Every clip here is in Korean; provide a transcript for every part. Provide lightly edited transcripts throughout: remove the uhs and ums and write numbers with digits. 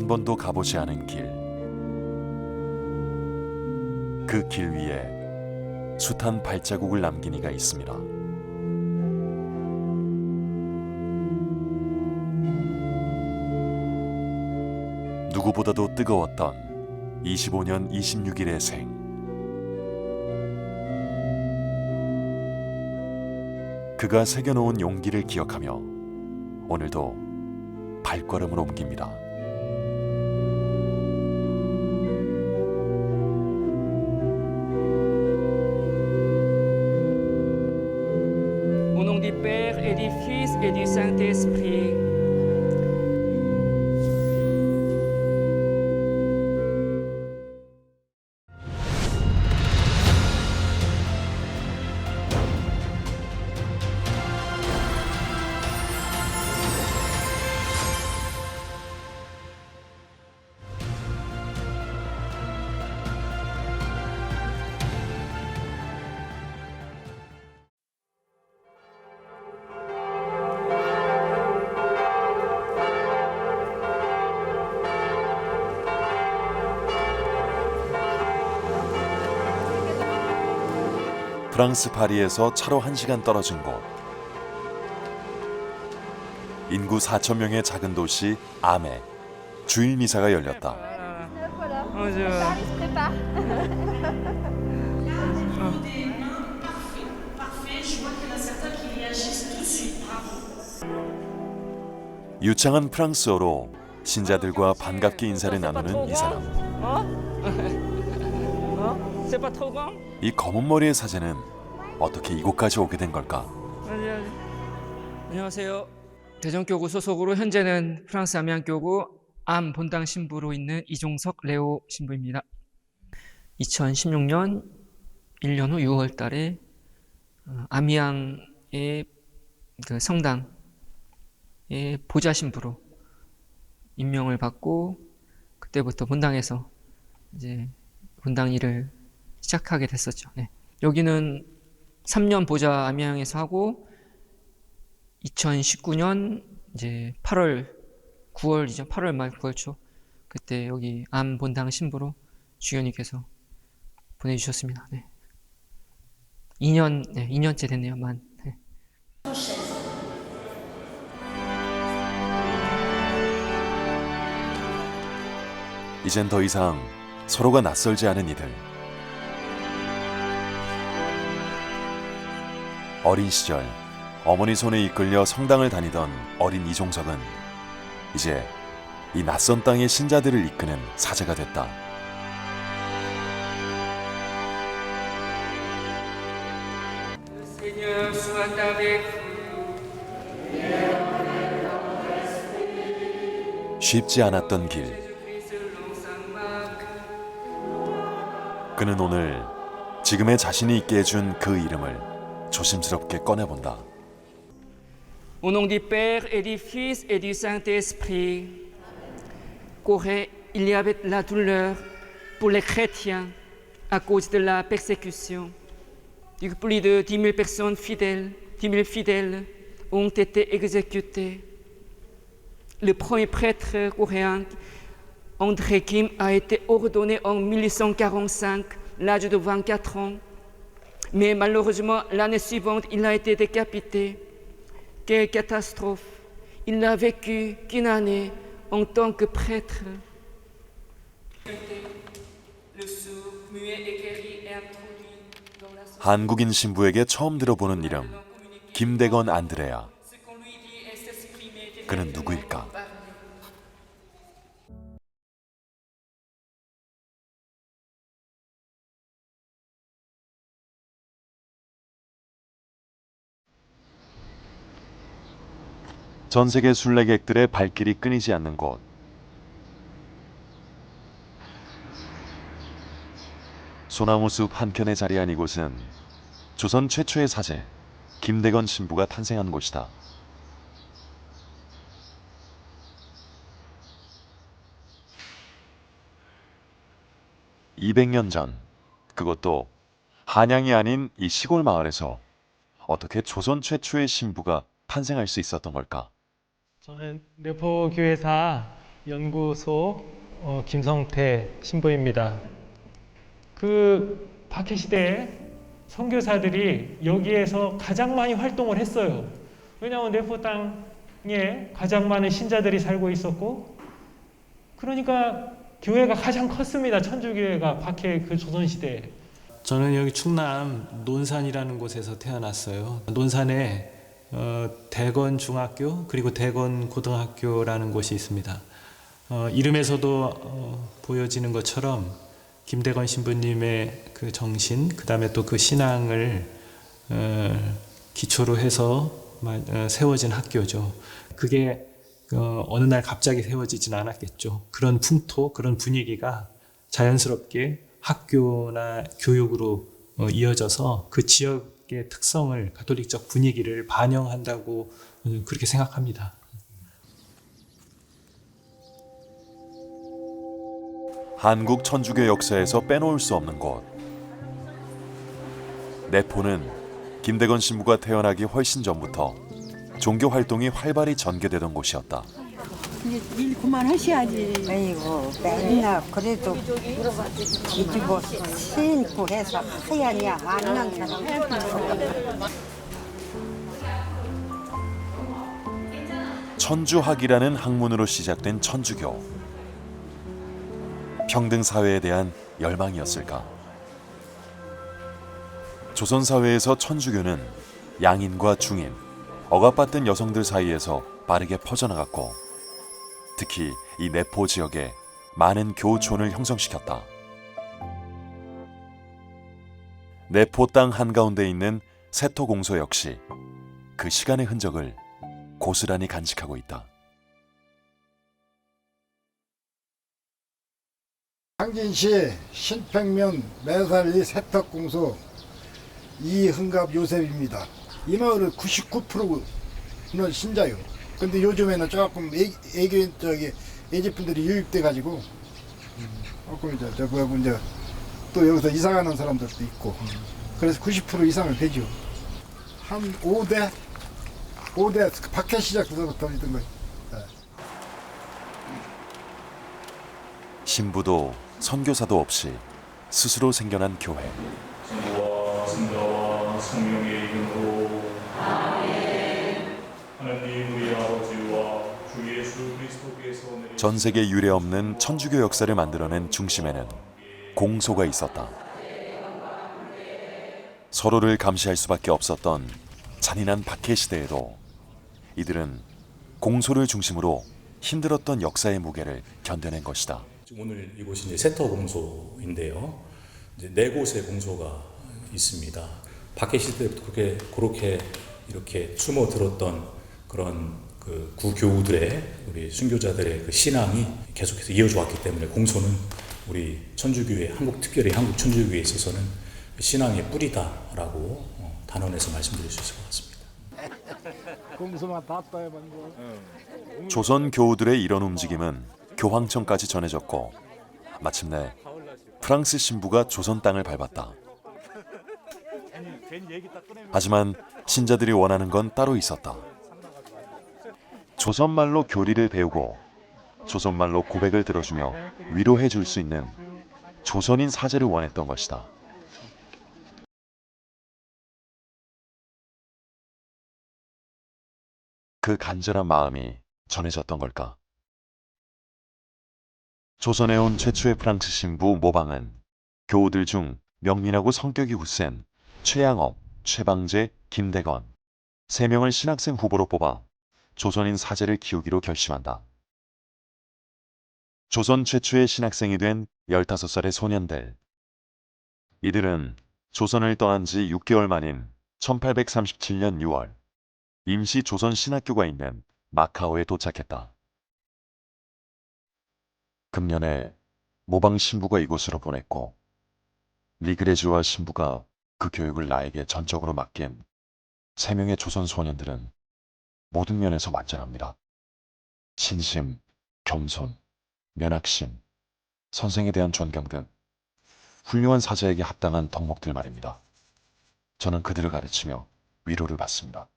번도 가보지 않은 길. 그 길 위에 숱한 발자국을 남긴 이가 있습니다. 누구보다도 뜨거웠던 25년 26일의 생. 그가 새겨놓은 용기를 기억하며 오늘도 발걸음을 옮깁니다. Au nom du Père et du Fils et du Saint-Esprit. 프랑스 파리에서 차로 1시간 떨어진 곳. 인구 4천 명의 작은 도시 아메. 주일 미사가 열렸다. Bonjour. Paris se prépare. 유창한 프랑스어로 신자들과 반갑게 인사를 나누는 이 사람. C'est pas trop grand? 이 검은 머리의 사제는 어떻게 이곳까지 오게 된 걸까? 안녕하세요. 대전교구 소속으로 현재는 프랑스 아미앙교구 암 본당 신부로 있는 이종석 레오 신부입니다. 2016년 1년 후 6월 달에 아미앙의 그 성당의 보좌 신부로 임명을 받고 그때부터 본당에서 이제 본당 일을 시작하게 됐었죠. 네. 여기는 3년 보좌 아미앙에서 하고 2019년 이제 9월이죠. 8월 말 9월 초 그때 여기 암 본당 신부로 주연님께서 보내주셨습니다. 네. 2년째 됐네요. 만. 네. 이젠 더 이상 서로가 낯설지 않은 이들. 어린 시절 어머니 손에 이끌려 성당을 다니던 어린 이종석은 이제 이 낯선 땅의 신자들을 이끄는 사제가 됐다. Seigneur soit avec 쉽지 않았던 길. Jésus-Christ selon Saint Marc. 그는 오늘 지금의 자신이 있게 해준 그 이름을 조심스럽게 꺼내본다. Au nom du Père et du Fils et du Saint-Esprit, Corée, il y avait la douleur pour les chrétiens à cause de la persécution. Plus de 10 000 personnes fidèles, 10 000 fidèles ont été exécutés. Le premier prêtre coréen, André Kim, a été ordonné en 1845, l'âge de 24 ans. Mais malheureusement, l'année suivante, il a été décapité. Quelle catastrophe! Il n'a vécu qu'une année en tant que prêtre. Le sourd, muet et guéri est introduit dans la société. 한국인 신부에게 처음 들어보는 이름 김대건 안드레아. Ce qu'on lui dit est s'exprimer 그는 누구일까? par 전 세계 순례객들의 발길이 끊이지 않는 곳. 소나무 숲 한켠에 자리한 이곳은 조선 최초의 사제 김대건 신부가 탄생한 곳이다. 200년 전, 그것도 한양이 아닌 이 시골 마을에서 어떻게 조선 최초의 신부가 탄생할 수 있었던 걸까? 저는 르포교회사 연구소 김성태 신부입니다. 그 박해시대에 선교사들이 여기에서 가장 많이 활동을 했어요. 왜냐하면 네포 땅에 가장 많은 신자들이 살고 있었고, 그러니까 교회가 가장 컸습니다. 천주교회가 박해 그 조선시대에. 저는 여기 충남 논산이라는 곳에서 태어났어요. 논산에 대건 중학교 그리고 대건 고등학교라는 곳이 있습니다. 이름에서도 보여지는 것처럼 김대건 신부님의 그 정신, 그 다음에 또 그 신앙을 기초로 해서 세워진 학교죠. 그게 어느 날 갑자기 세워지진 않았겠죠. 그런 풍토, 그런 분위기가 자연스럽게 학교나 교육으로 이어져서 그 지역의 특성을, 가톨릭적 분위기를 반영한다고 그렇게 생각합니다. 한국 천주교 역사에서 빼놓을 수 없는 곳. 내포는 김대건 신부가 태어나기 훨씬 전부터 종교 활동이 활발히 전개되던 곳이었다. 이제 일 그만하셔야지. 아이고 맨날 그래도 뒤집어 신고 해서 하얀이야 만난 사람. 천주학이라는 학문으로 시작된 천주교. 평등 사회에 대한 열망이었을까? 조선 사회에서 천주교는 양인과 중인, 억압받던 여성들 사이에서 빠르게 퍼져나갔고, 특히 이 내포 지역에 많은 교촌을 형성시켰다. 내포 땅 한가운데 있는 세토공소 역시 그 시간의 흔적을 고스란히 간직하고 있다. 상진시 신평면 매살리 세탁공소 이흥갑 요셉입니다. 이 마을은 99%는 신자요. 근데 요즘에는 조금 애집분들이 유입돼 가지고 조금 이제 또 여기서 이사가는 사람들도 있고 그래서 90% 이상을 되죠. 한 5대 박해 시작부터 있던 거예요. 신부도 선교사도 없이 스스로 생겨난 교회. 성부와 성자와 성령의 이름으로 아멘. 하나님 우리 아버지와 주 예수 그리스도께서 내린 전 세계 유례 없는 천주교 역사를 만들어낸 중심에는 공소가 있었다. 서로를 감시할 수밖에 없었던 잔인한 박해 시대에도 이들은 공소를 중심으로 힘들었던 역사의 무게를 견뎌낸 것이다. 오늘 이곳이 이제 세터 공소인데요. 이제 네 곳의 공소가 있습니다. 박해 시대 때부터 그렇게 이렇게 숨어들었던 그런 그 구교우들의 우리 순교자들의 그 신앙이 계속해서 이어져 왔기 때문에 공소는 우리 천주교회 특별히 한국 천주교회에 있어서는 신앙의 뿌리다라고 단언해서 말씀드릴 수 있을 것 같습니다. 공소만 다 떠야만 조선 교우들의 이런 움직임은 교황청까지 전해졌고 마침내 프랑스 신부가 조선 땅을 밟았다. 하지만 신자들이 원하는 건 따로 있었다. 조선말로 교리를 배우고 조선말로 고백을 들어주며 위로해 줄 수 있는 조선인 사제를 원했던 것이다. 그 간절한 마음이 전해졌던 걸까? 조선에 온 최초의 프랑스 신부 모방은 교우들 중 명민하고 성격이 굳센 최양업, 최방재, 김대건 3명을 신학생 후보로 뽑아 조선인 사제를 키우기로 결심한다. 조선 최초의 신학생이 된 15살의 소년들. 이들은 조선을 떠난 지 6개월 만인 1837년 6월 임시 조선 신학교가 있는 마카오에 도착했다. 금년에 모방 신부가 이곳으로 보냈고 리그레즈와 신부가 그 교육을 나에게 전적으로 맡긴 3명의 조선 소년들은 모든 면에서 완전합니다. 신심, 겸손, 면학심, 선생에 대한 존경 등 훌륭한 사자에게 합당한 덕목들 말입니다. 저는 그들을 가르치며 위로를 받습니다.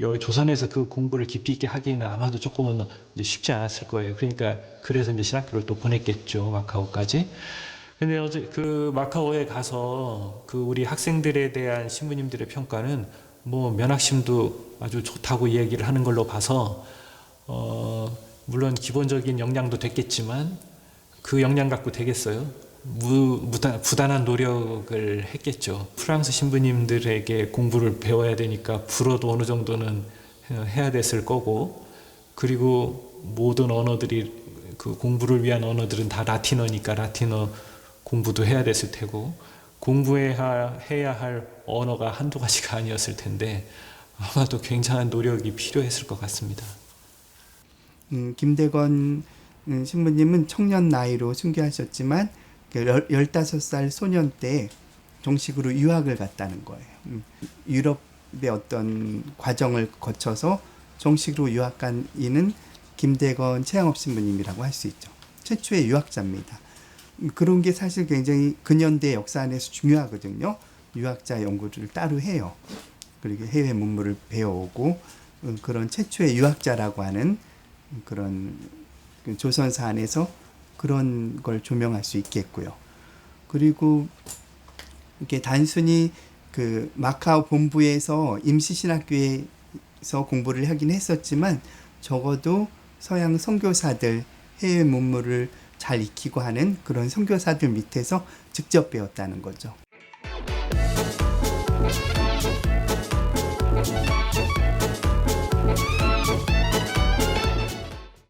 여기 조선에서 그 공부를 깊이 있게 하기는 아마도 조금은 이제 쉽지 않았을 거예요. 그러니까 그래서 이제 신학교를 또 보냈겠죠, 마카오까지. 근데 어제 그 마카오에 가서 그 우리 학생들에 대한 신부님들의 평가는 뭐 면학심도 아주 좋다고 얘기를 하는 걸로 봐서 물론 기본적인 역량도 됐겠지만 그 역량 갖고 되겠어요? 부단한 노력을 했겠죠. 프랑스 신부님들에게 공부를 배워야 되니까 불어도 어느 정도는 해야 됐을 거고, 그리고 모든 언어들이 그 공부를 위한 언어들은 다 라틴어니까 라틴어 공부도 해야 됐을 테고, 공부해야 할 언어가 한두 가지가 아니었을 텐데 아마도 굉장한 노력이 필요했을 것 같습니다. 김대건 신부님은 청년 나이로 순교하셨지만 15살 소년 때 정식으로 유학을 갔다는 거예요. 유럽의 어떤 과정을 거쳐서 정식으로 유학 간 이는 김대건 최양업 신부님이라고 할 수 있죠. 최초의 유학자입니다. 그런 게 사실 굉장히 근현대 역사 안에서 중요하거든요. 유학자 연구를 따로 해요. 그리고 해외 문물을 배워오고 그런 최초의 유학자라고 하는 그런 조선사 안에서 그런 걸 조명할 수 있겠고요. 그리고 이렇게 단순히 그 마카오 본부에서 임시신학교에서 공부를 하긴 했었지만 적어도 서양 선교사들 해외 문물을 잘 익히고 하는 그런 선교사들 밑에서 직접 배웠다는 거죠.